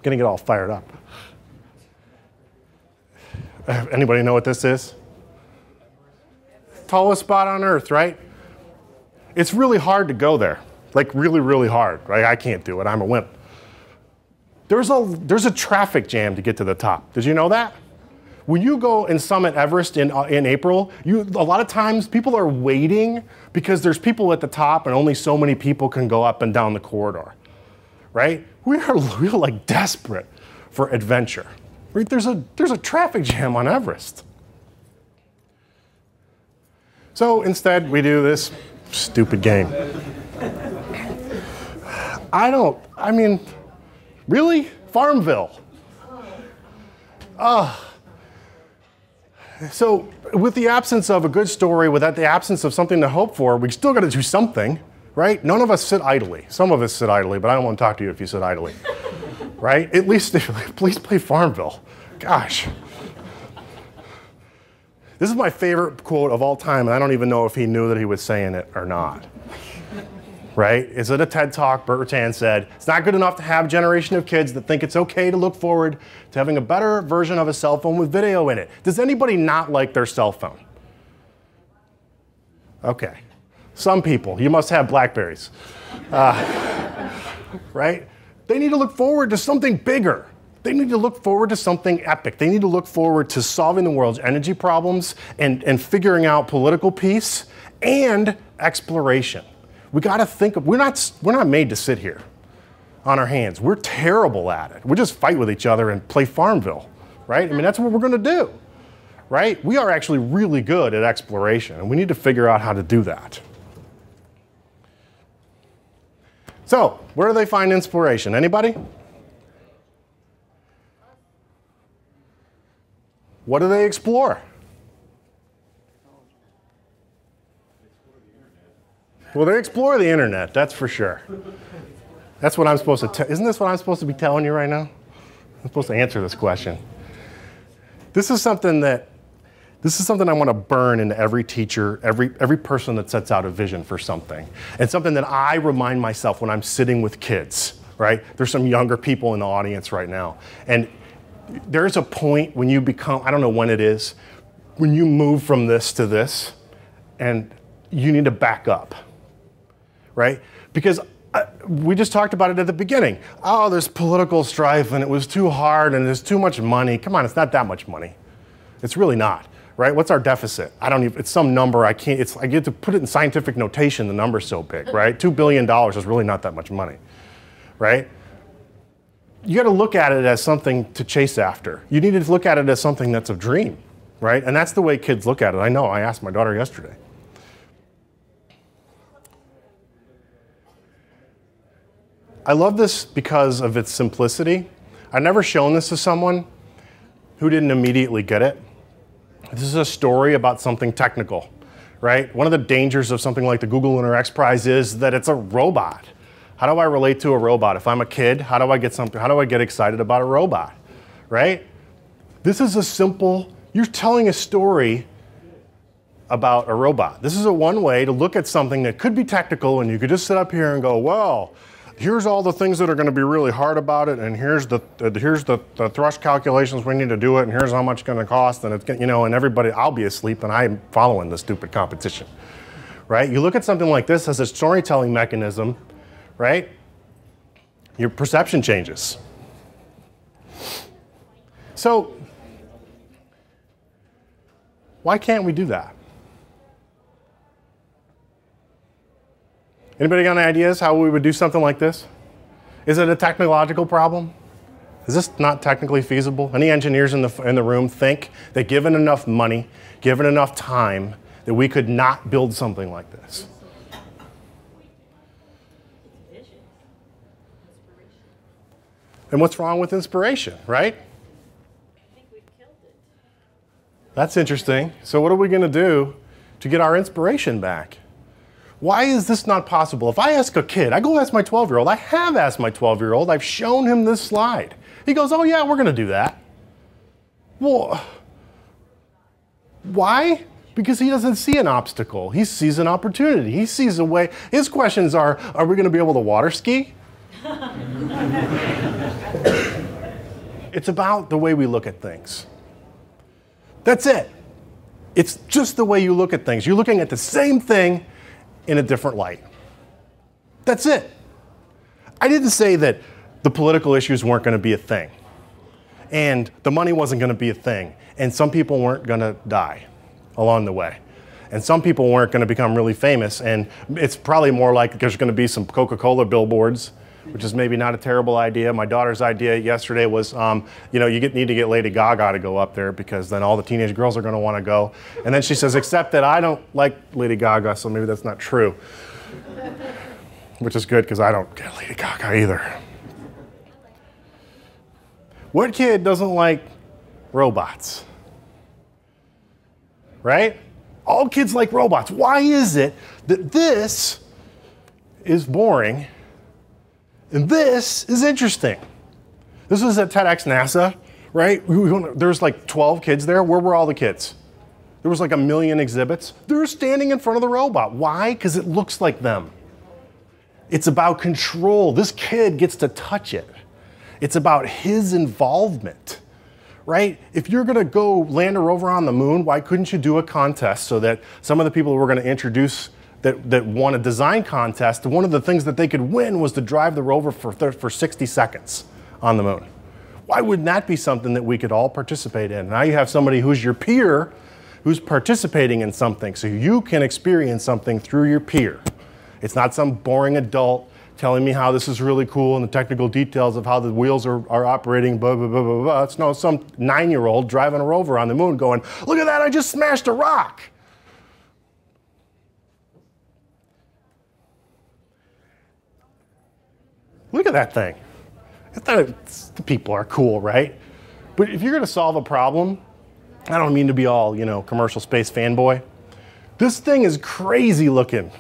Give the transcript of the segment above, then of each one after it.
Getting it all fired up. Anybody know what this is? Tallest spot on Earth, right? It's really hard to go there. Like really, really hard, right? I can't do it, I'm a wimp. There's a traffic jam to get to the top. Did you know that? When you go and summit Everest in April, a lot of times people are waiting because there's people at the top and only so many people can go up and down the corridor, right? We're like desperate for adventure. Right? There's a traffic jam on Everest. So instead, we do this stupid game. I mean, really? Farmville. So with the absence of a good story, without the absence of something to hope for, we still got to do something, right? None of us sit idly. Some of us sit idly, but I don't want to talk to you if you sit idly, right? At least, please play Farmville. Gosh. This is my favorite quote of all time, and I don't even know if he knew that he was saying it or not. Right? It's at a TED Talk. Burt Rutan said, it's not good enough to have a generation of kids that think it's okay to look forward to having a better version of a cell phone with video in it. Does anybody not like their cell phone? Okay. Some people. You must have Blackberries. Right? They need to look forward to something bigger. They need to look forward to something epic. They need to look forward to solving the world's energy problems and figuring out political peace and exploration. We got to think of, we're not made to sit here on our hands. We're terrible at it. We just fight with each other and play Farmville, right? I mean, that's what we're going to do, right? We are actually really good at exploration, and we need to figure out how to do that. So, where do they find inspiration? Anybody? What do they explore? Well, they explore the internet, that's for sure. That's what I'm supposed to isn't this what I'm supposed to be telling you right now? I'm supposed to answer this question. This is something I want to burn into every teacher, every person that sets out a vision for something. And something that I remind myself when I'm sitting with kids, right? There's some younger people in the audience right now. And there's a point when you become, I don't know when it is, when you move from this to this, and you need to back up. Right? Because we just talked about it at the beginning. Oh, there's political strife and it was too hard and there's too much money. Come on, it's not that much money. It's really not, right? What's our deficit? It's some number, I get to put it in scientific notation, the number's so big, right? $2 billion is really not that much money, right? You got to look at it as something to chase after. You need to look at it as something that's a dream, right? And that's the way kids look at it. I know, I asked my daughter yesterday. I love this because of its simplicity. I've never shown this to someone who didn't immediately get it. This is a story about something technical, right? One of the dangers of something like the Google Lunar X Prize is that it's a robot. How do I relate to a robot? If I'm a kid, how do I get excited about a robot, right? This is a simple, you're telling a story about a robot. This is one way to look at something that could be technical and you could just sit up here and go, well, here's all the things that are going to be really hard about it, and here's the thrust calculations we need to do it, and here's how much it's going to cost, and it's, you know, and everybody, I'll be asleep, and I'm following the stupid competition, right? You look at something like this as a storytelling mechanism, right? Your perception changes. So, why can't we do that? Anybody got any ideas how we would do something like this? Is it a technological problem? Is this not technically feasible? Any engineers in the room think that given enough money, given enough time, that we could not build something like this? And what's wrong with inspiration, right? I think we've killed it. That's interesting. So what are we going to do to get our inspiration back? Why is this not possible? If I ask a kid, I go ask my 12-year-old, I have asked my 12-year-old, I've shown him this slide. He goes, oh yeah, we're going to do that. Well, why? Because he doesn't see an obstacle. He sees an opportunity. He sees a way. His questions are we going to be able to water ski? It's about the way we look at things. That's it. It's just the way you look at things. You're looking at the same thing in a different light. That's it. I didn't say that the political issues weren't going to be a thing, and the money wasn't going to be a thing, and some people weren't going to die along the way, and some people weren't going to become really famous, and it's probably more like there's going to be some Coca-Cola billboards, which is maybe not a terrible idea. My daughter's idea yesterday was, you know, need to get Lady Gaga to go up there because then all the teenage girls are going to want to go. And then she says, except that I don't like Lady Gaga, so maybe that's not true. Which is good because I don't get Lady Gaga either. What kid doesn't like robots? Right? All kids like robots. Why is it that this is boring and this is interesting? This was at TEDx NASA, right? There was like 12 kids there. Where were all the kids? There was like 1 million exhibits. They're standing in front of the robot. Why? Because it looks like them. It's about control. This kid gets to touch it. It's about his involvement, right? If you're going to go land a rover on the moon, why couldn't you do a contest so that some of the people who were going to introduce that won a design contest, one of the things that they could win was to drive the rover for 60 seconds on the moon. Why wouldn't that be something that we could all participate in? Now you have somebody who's your peer who's participating in something, so you can experience something through your peer. It's not some boring adult telling me how this is really cool and the technical details of how the wheels are operating, blah, blah, blah, blah, blah. It's no some 9-year-old driving a rover on the moon going, look at that, I just smashed a rock. Look at that thing. I thought the people are cool, right? But if you're going to solve a problem, I don't mean to be all, you know, commercial space fanboy. This thing is crazy looking.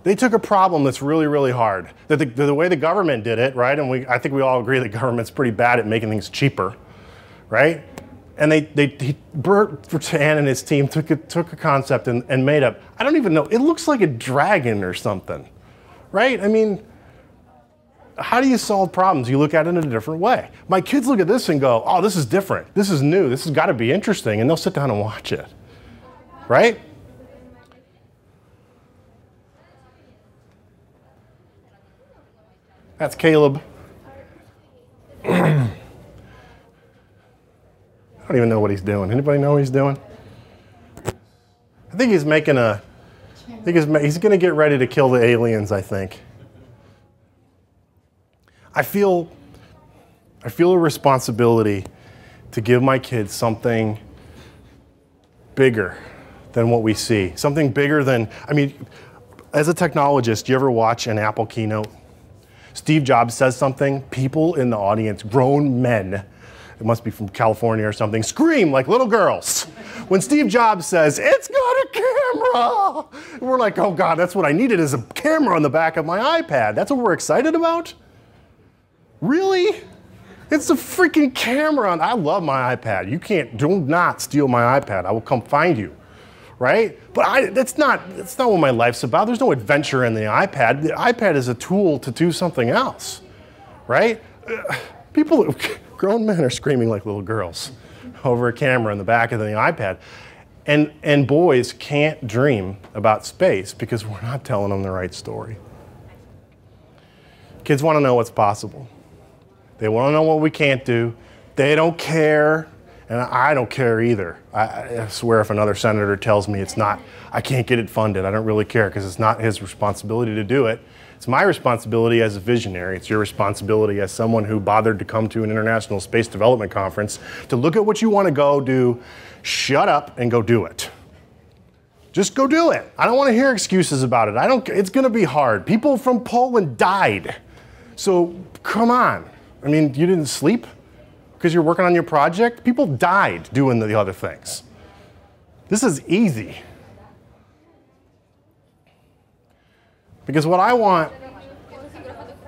They took a problem that's really, really hard. The way the government did it, right? And I think we all agree that government's pretty bad at making things cheaper, right? And Bert Vertan and his team took a concept and made up. I don't even know. It looks like a dragon or something, right? I mean, how do you solve problems? You look at it in a different way. My kids look at this and go, oh, this is different. This is new. This has got to be interesting. And they'll sit down and watch it, right? That's Caleb. I don't even know what he's doing. Anybody know what he's doing? I think he's making he's going to get ready to kill the aliens, I think. I feel a responsibility to give my kids something bigger than what we see. Something bigger than, I mean, as a technologist, do you ever watch an Apple keynote? Steve Jobs says something, people in the audience, grown men, it must be from California or something, scream like little girls. When Steve Jobs says, it's got a camera, we're like, oh God, that's what I needed is a camera on the back of my iPad. That's what we're excited about? Really? It's a freaking camera on, I love my iPad. You do not steal my iPad. I will come find you, right? But that's not what my life's about. There's no adventure in the iPad. The iPad is a tool to do something else, right? Grown men are screaming like little girls over a camera in the back of the iPad. And boys can't dream about space because we're not telling them the right story. Kids want to know what's possible. They want to know what we can't do. They don't care, and I don't care either. I swear if another senator tells me it's not, I can't get it funded, I don't really care because it's not his responsibility to do it. It's my responsibility as a visionary. It's your responsibility as someone who bothered to come to an International Space Development Conference to look at what you want to go do, shut up, and go do it. Just go do it. I don't want to hear excuses about it. It's going to be hard. People from Poland died. So come on. I mean, you didn't sleep because you're working on your project? People died doing the other things. This is easy. Because what I want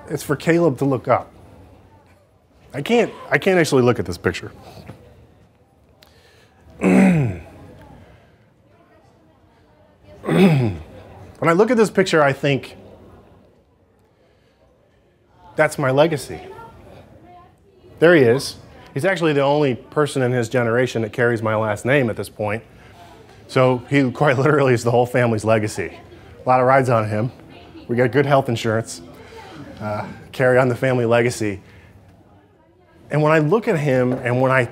is for Caleb to look up. I can't actually look at this picture. When I look at this picture, I think, that's my legacy. There he is. He's actually the only person in his generation that carries my last name at this point. So he quite literally is the whole family's legacy. A lot of rides on him. We got good health insurance. Carry on the family legacy. And when I look at him, and when I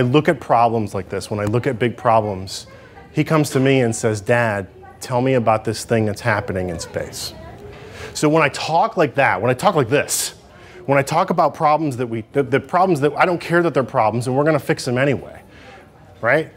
look at problems like this, when I look at big problems, he comes to me and says, "Dad, tell me about this thing that's happening in space." So when I talk like that, when I talk like this, when I talk about problems that the problems that I don't care that they're problems and we're going to fix them anyway, right?